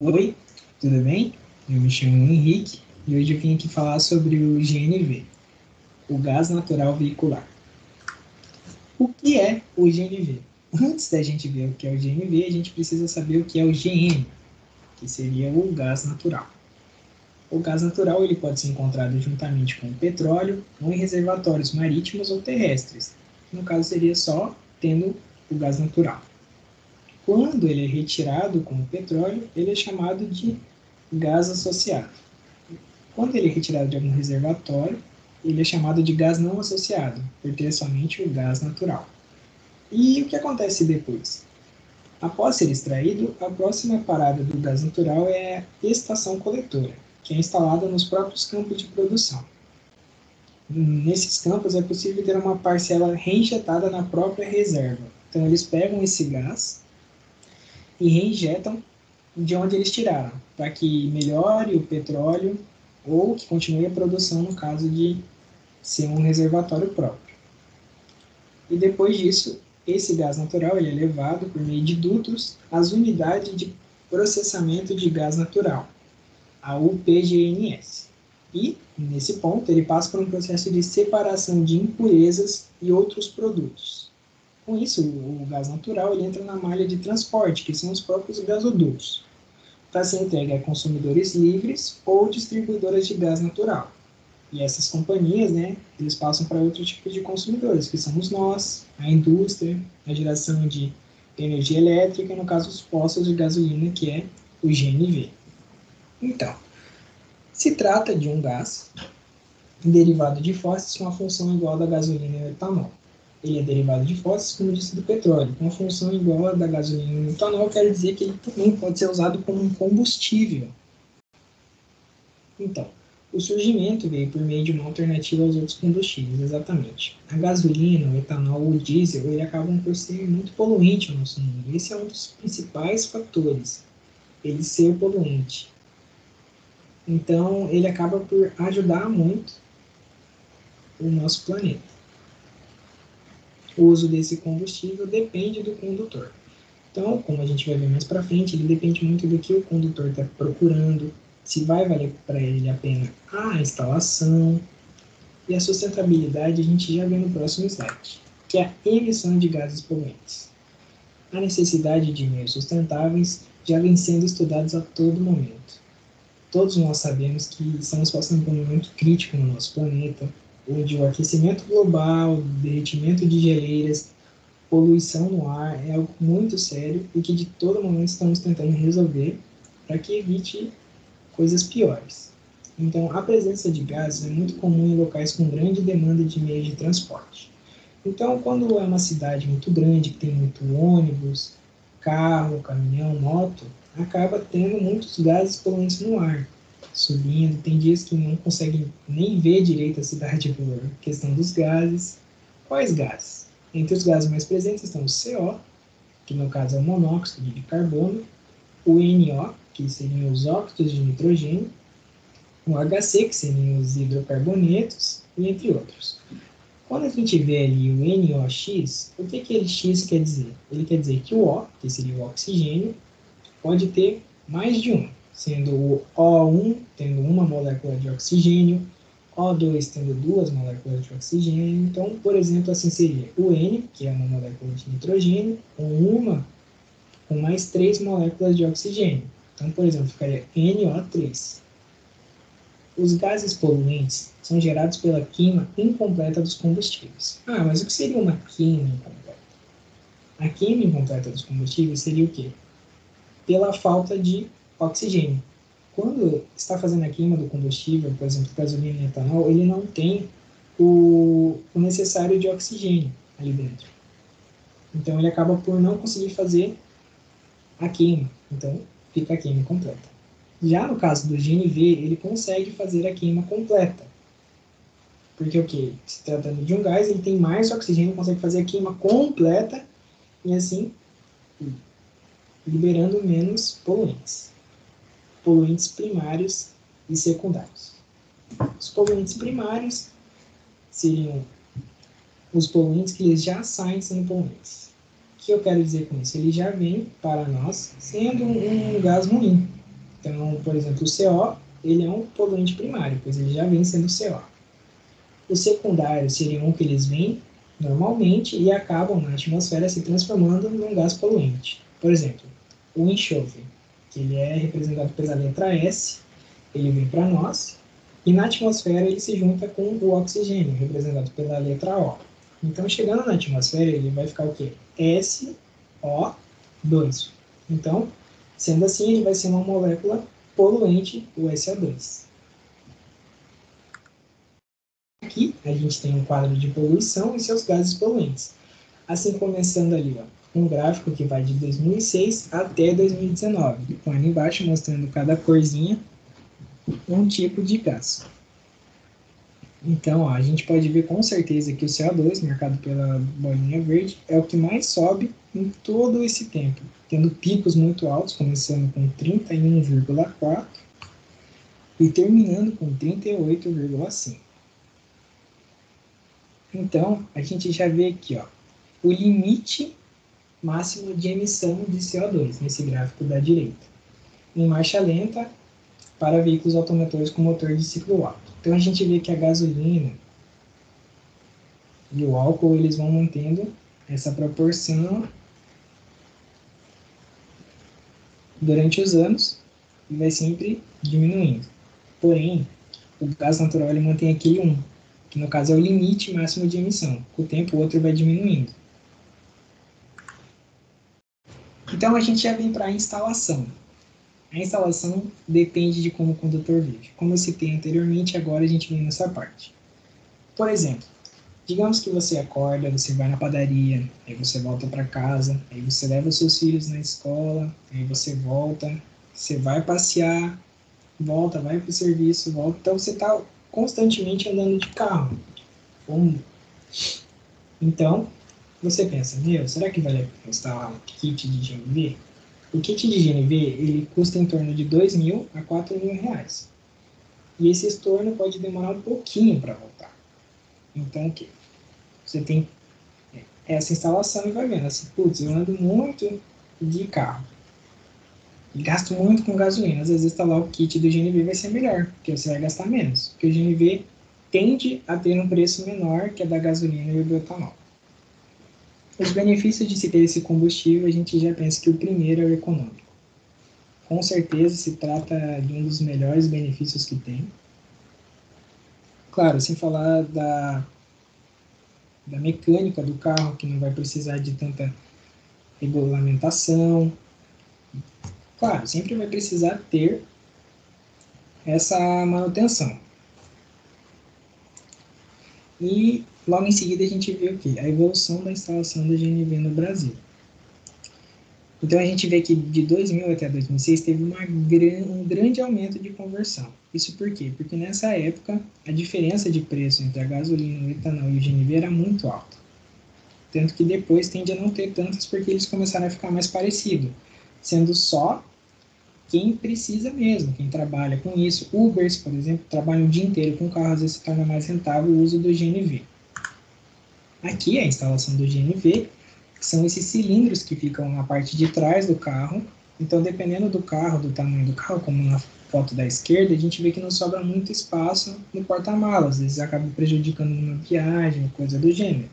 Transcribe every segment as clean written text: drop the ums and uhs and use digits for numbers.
Oi, tudo bem? Eu me chamo Henrique e hoje eu vim aqui falar sobre o GNV, o gás natural veicular. O que é o GNV? Antes da gente ver o que é o GNV, a gente precisa saber o que é o GN, que seria o gás natural. O gás natural ele pode ser encontrado juntamente com o petróleo ou em reservatórios marítimos ou terrestres. No caso, seria só tendo o gás natural. Quando ele é retirado com o petróleo, ele é chamado de gás associado. Quando ele é retirado de algum reservatório, ele é chamado de gás não associado, por ter somente o gás natural. E o que acontece depois? Após ser extraído, a próxima parada do gás natural é a estação coletora, que é instalada nos próprios campos de produção. Nesses campos é possível ter uma parcela reinjetada na própria reserva. Então eles pegam esse gás e reinjetam de onde eles tiraram, para que melhore o petróleo ou que continue a produção no caso de ser um reservatório próprio. E depois disso, esse gás natural ele é levado por meio de dutos às unidades de processamento de gás natural, a UPGNS. E, nesse ponto, ele passa por um processo de separação de impurezas e outros produtos. Com isso, o gás natural ele entra na malha de transporte, que são os próprios gasodutos, para ser entregue a consumidores livres ou distribuidoras de gás natural. E essas companhias, né, eles passam para outro tipo de consumidores, que somos nós, a indústria, a geração de energia elétrica, no caso os postos de gasolina, que é o GNV. Então, se trata de um gás derivado de fósseis com uma função igual à da gasolina e etanol. Ele é derivado de fósseis, como disse, do petróleo, com uma função igual à da gasolina e etanol, quer dizer que ele também pode ser usado como um combustível. Então, o surgimento veio por meio de uma alternativa aos outros combustíveis, exatamente. A gasolina, o etanol, o diesel, ele acabam por ser muito poluente no nosso mundo. Esse é um dos principais fatores, ele ser poluente. Então, ele acaba por ajudar muito o nosso planeta. O uso desse combustível depende do condutor. Então, como a gente vai ver mais para frente, ele depende muito do que o condutor está procurando, se vai valer para ele a pena a instalação. E a sustentabilidade a gente já vê no próximo slide, que é a emissão de gases poluentes. A necessidade de meios sustentáveis já vem sendo estudados a todo momento. Todos nós sabemos que estamos passando por um momento crítico no nosso planeta, onde o aquecimento global, o derretimento de geleiras, poluição no ar é algo muito sério e que de todo momento estamos tentando resolver para que evite coisas piores. Então, a presença de gases é muito comum em locais com grande demanda de meios de transporte. Então, quando é uma cidade muito grande, que tem muito ônibus, carro, caminhão, moto, acaba tendo muitos gases poluentes no ar, subindo. Tem dias que não conseguem nem ver direito a cidade por questão dos gases. Quais gases? Entre os gases mais presentes estão o CO, que no caso é o monóxido de carbono, o NO, que seriam os óxidos de nitrogênio, o HC, que seriam os hidrocarbonetos, e entre outros. Quando a gente vê ali o NOx, o que aquele X quer dizer? Ele quer dizer que o O, que seria o oxigênio, pode ter mais de um, sendo o O1 tendo uma molécula de oxigênio, O2 tendo duas moléculas de oxigênio. Então, por exemplo, assim seria o N, que é uma molécula de nitrogênio, com mais três moléculas de oxigênio. Então, por exemplo, ficaria NO3. Os gases poluentes são gerados pela queima incompleta dos combustíveis. Ah, mas o que seria uma queima incompleta? A queima incompleta dos combustíveis seria o quê? Pela falta de oxigênio. Quando está fazendo a queima do combustível, por exemplo, gasolina e etanol, ele não tem o necessário de oxigênio ali dentro. Então ele acaba por não conseguir fazer a queima. Então fica a queima incompleta. Já no caso do GNV, ele consegue fazer a queima completa. Porque o que? Se tratando de um gás, ele tem mais oxigênio, consegue fazer a queima completa e assim liberando menos poluentes. Poluentes primários e secundários. Os poluentes primários seriam os poluentes que eles já saem sendo poluentes. O que eu quero dizer com isso? Ele já vem para nós sendo um gás ruim. Então, por exemplo, o CO, ele é um poluente primário, pois ele já vem sendo CO. O secundário seria um que eles vêm normalmente e acabam na atmosfera se transformando num gás poluente. Por exemplo, o enxofre, que ele é representado pela letra S, ele vem para nós, e na atmosfera ele se junta com o oxigênio, representado pela letra O. Então, chegando na atmosfera, ele vai ficar o quê? SO2. Então, sendo assim, ele vai ser uma molécula poluente, o SO2. Aqui, a gente tem um quadro de poluição e seus gases poluentes. Assim, começando ali, ó, um gráfico que vai de 2006 até 2019, com ali embaixo mostrando cada corzinha um tipo de gás. Então, ó, a gente pode ver com certeza que o CO2, marcado pela bolinha verde, é o que mais sobe em todo esse tempo, tendo picos muito altos, começando com 31,4 e terminando com 38,5. Então, a gente já vê aqui, ó, o limite máximo de emissão de CO2, nesse gráfico da direita, em marcha lenta para veículos automotores com motor de ciclo alto. Então, a gente vê que a gasolina e o álcool, eles vão mantendo essa proporção durante os anos e vai sempre diminuindo. Porém, o gás natural ele mantém aquele 1, que no caso é o limite máximo de emissão. Com o tempo, o outro vai diminuindo. Então, a gente já vem para a instalação. A instalação depende de como o condutor vive. Como eu citei anteriormente, agora a gente vem nessa parte. Por exemplo, digamos que você acorda, você vai na padaria, aí você volta para casa, aí você leva os seus filhos na escola, aí você volta, você vai passear, volta, vai para o serviço, volta. Então você está constantemente andando de carro. Então, você pensa, meu, será que vale a pena instalar um kit de GNV? O kit de GNV, ele custa em torno de 2.000 a 4.000 reais. E esse estorno pode demorar um pouquinho para voltar. Então, o que? Você tem essa instalação e vai vendo assim, putz, eu ando muito de carro e gasto muito com gasolina. Às vezes instalar o kit do GNV vai ser melhor, porque você vai gastar menos. Porque o GNV tende a ter um preço menor que a da gasolina e o do etanol. Os benefícios de se ter esse combustível, a gente já pensa que o primeiro é o econômico. Com certeza se trata de um dos melhores benefícios que tem. Claro, sem falar da mecânica do carro, que não vai precisar de tanta regulamentação. Claro, sempre vai precisar ter essa manutenção. E logo em seguida a gente vê o quê? A evolução da instalação da GNV no Brasil. Então a gente vê que de 2000 até 2006 teve um grande aumento de conversão. Isso por quê? Porque nessa época a diferença de preço entre a gasolina, o etanol e o GNV era muito alta. Tanto que depois tende a não ter tantas porque eles começaram a ficar mais parecidos, sendo só quem precisa mesmo, quem trabalha com isso. Ubers, por exemplo, trabalham o dia inteiro com carro, às vezes se torna mais rentável o uso do GNV. Aqui é a instalação do GNV, que são esses cilindros que ficam na parte de trás do carro. Então, dependendo do carro, do tamanho do carro, como na foto da esquerda, a gente vê que não sobra muito espaço no porta-malas, às vezes acaba prejudicando uma viagem, coisa do gênero.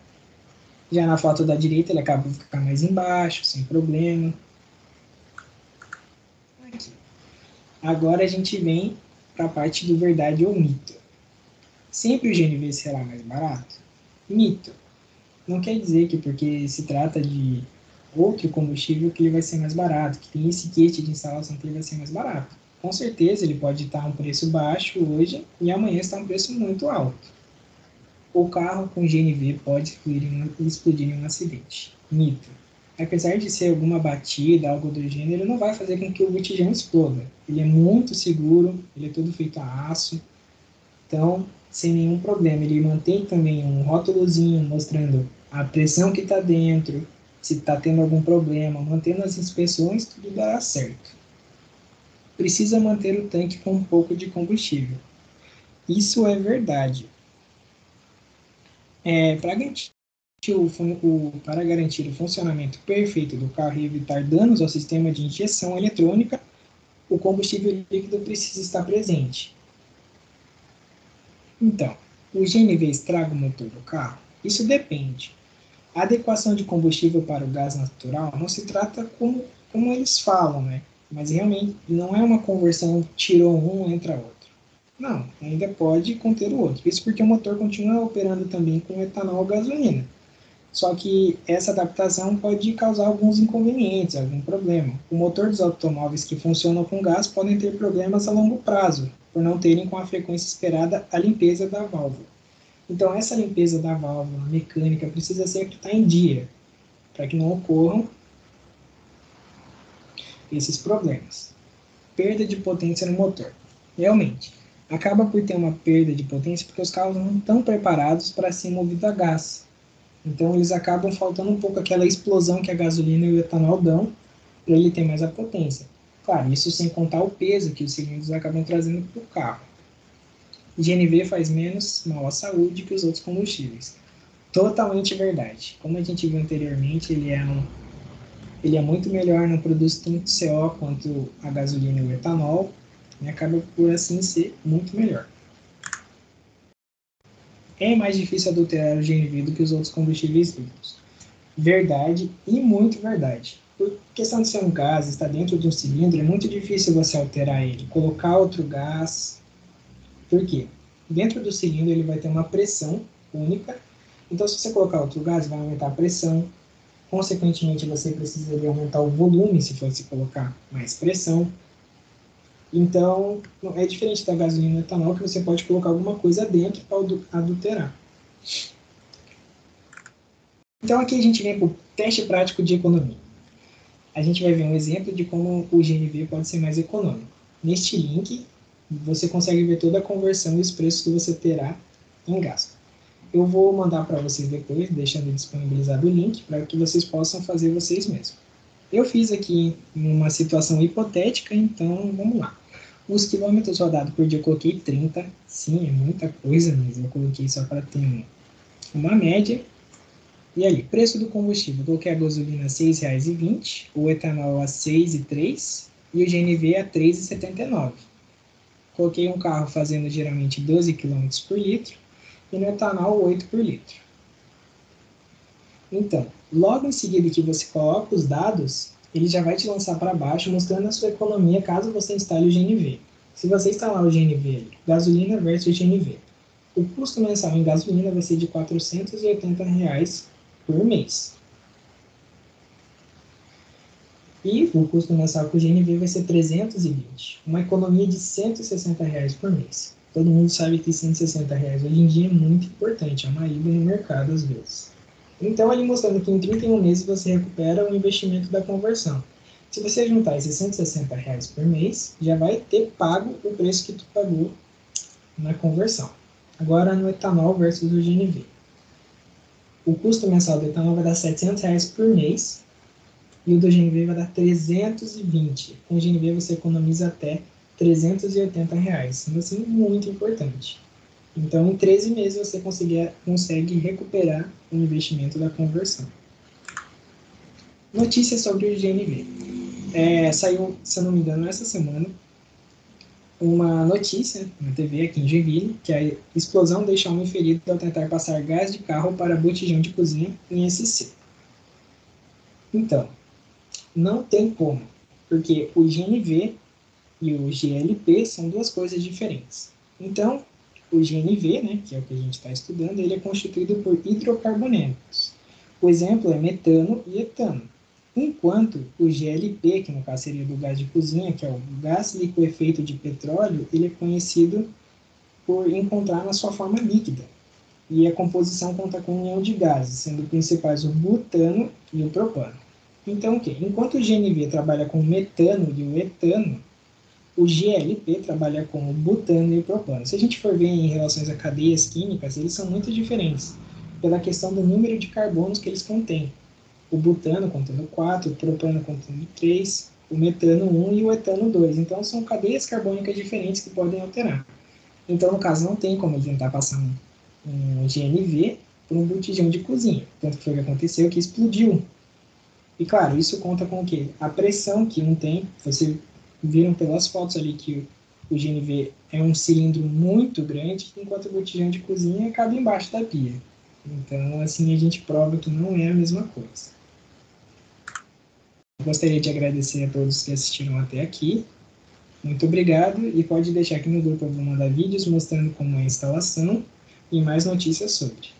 Já na foto da direita, ele acaba de ficar mais embaixo, sem problema. Aqui. Agora a gente vem para a parte do verdade ou mito. Sempre o GNV será mais barato? Mito. Não quer dizer que porque se trata de outro combustível que ele vai ser mais barato, que tem esse kit de instalação que ele vai ser mais barato. Com certeza ele pode estar a um preço baixo hoje e amanhã está a um preço muito alto. O carro com GNV pode explodir em um acidente. Mito. Apesar de ser alguma batida, algo do gênero, não vai fazer com que o botijão exploda. Ele é muito seguro, ele é todo feito a aço, então, sem nenhum problema. Ele mantém também um rótulozinho mostrando a pressão que está dentro, se está tendo algum problema, mantendo as inspeções, tudo dará certo. Precisa manter o tanque com um pouco de combustível. Isso é verdade. Para garantir o funcionamento perfeito do carro e evitar danos ao sistema de injeção eletrônica, o combustível líquido precisa estar presente. Então, o GNV estraga o motor do carro? Isso depende. A adequação de combustível para o gás natural não se trata como eles falam, né? Mas realmente não é uma conversão tirou um, entra outro. Não, ainda pode conter o outro. Isso porque o motor continua operando também com etanol ou gasolina. Só que essa adaptação pode causar alguns inconvenientes, algum problema. O motor dos automóveis que funcionam com gás podem ter problemas a longo prazo, por não terem com a frequência esperada a limpeza da válvula. Então, essa limpeza da válvula mecânica precisa sempre estar em dia, para que não ocorram esses problemas. Perda de potência no motor. Realmente, acaba por ter uma perda de potência porque os carros não estão preparados para ser movidos a gás. Então, eles acabam faltando um pouco aquela explosão que a gasolina e o etanol dão para ele ter mais a potência. Claro, isso sem contar o peso que os cilindros acabam trazendo para o carro. GNV faz menos mal à saúde que os outros combustíveis. Totalmente verdade. Como a gente viu anteriormente, ele é muito melhor, não produz tanto CO quanto a gasolina e o etanol, e acaba por assim ser muito melhor. É mais difícil adulterar o GNV do que os outros combustíveis líquidos. Verdade e muito verdade. Por questão de ser um gás, estar dentro de um cilindro, é muito difícil você alterar ele, colocar outro gás. Por quê? Dentro do cilindro ele vai ter uma pressão única, então se você colocar outro gás, vai aumentar a pressão, consequentemente você precisaria aumentar o volume se fosse colocar mais pressão. Então, é diferente da gasolina e etanol, que você pode colocar alguma coisa dentro para adulterar. Então, aqui a gente vem para o teste prático de economia. A gente vai ver um exemplo de como o GNV pode ser mais econômico. Neste link, você consegue ver toda a conversão e os preços que você terá em gasto. Eu vou mandar para vocês depois, deixando disponibilizado o link, para que vocês possam fazer vocês mesmos. Eu fiz aqui uma situação hipotética, então vamos lá. Os quilômetros rodados por dia eu coloquei 30, sim, é muita coisa, mas eu coloquei só para ter uma média. E aí, preço do combustível, eu coloquei a gasolina a R$ 6,20, o etanol a R$ 6,03 e o GNV a R$ 3,79. Coloquei um carro fazendo geralmente 12 km por litro e no etanol 8 por litro. Então, logo em seguida que você coloca os dados, ele já vai te lançar para baixo, mostrando a sua economia caso você instale o GNV. Se você instalar o GNV, gasolina versus GNV, o custo mensal em gasolina vai ser de R$ 480 por mês. E o custo mensal com o GNV vai ser 320, uma economia de R$ 160 por mês. Todo mundo sabe que R$ 160 hoje em dia é muito importante, é uma ida no mercado às vezes. Então, ele mostrando que em 31 meses você recupera o investimento da conversão. Se você juntar esses R$ 160 por mês, já vai ter pago o preço que tu pagou na conversão. Agora, no etanol versus o GNV. O custo mensal do etanol vai dar R$ 700 por mês e o do GNV vai dar 320. Com o GNV você economiza até R$ 380. Então, assim, muito importante. Então, em 13 meses você consegue recuperar o investimento da conversão. Notícias sobre o GNV. Saiu, se eu não me engano, essa semana, uma notícia na TV aqui em Joinville, que a explosão deixa homem ferido ao tentar passar gás de carro para botijão de cozinha em SC. Então, não tem como, porque o GNV e o GLP são duas coisas diferentes. Então, o GNV, né, que é o que a gente está estudando, ele é constituído por hidrocarbonetos. O exemplo é metano e etano. Enquanto o GLP, que no caso seria do gás de cozinha, que é o gás liquefeito de petróleo, ele é conhecido por encontrar na sua forma líquida. E a composição conta com união de gases, sendo principais o butano e o propano. Então, o quê? Enquanto o GNV trabalha com o metano e o etano, o GLP trabalha com o butano e o propano. Se a gente for ver em relações a cadeias químicas, eles são muito diferentes, pela questão do número de carbonos que eles contêm. O butano contendo 4, o propano contendo 3, o metano 1 e o etano 2. Então, são cadeias carbônicas diferentes que podem alterar. Então, no caso, não tem como tentar passar um GNV por um botijão de cozinha. Tanto que foi o que aconteceu, que explodiu. E, claro, isso conta com o quê? A pressão que um tem, você viram pelas fotos ali que o GNV é um cilindro muito grande, enquanto o botijão de cozinha cabe embaixo da pia. Então, assim, a gente prova que não é a mesma coisa. Eu gostaria de agradecer a todos que assistiram até aqui. Muito obrigado, e pode deixar aqui no grupo, eu vou mandar vídeos mostrando como é a instalação e mais notícias sobre.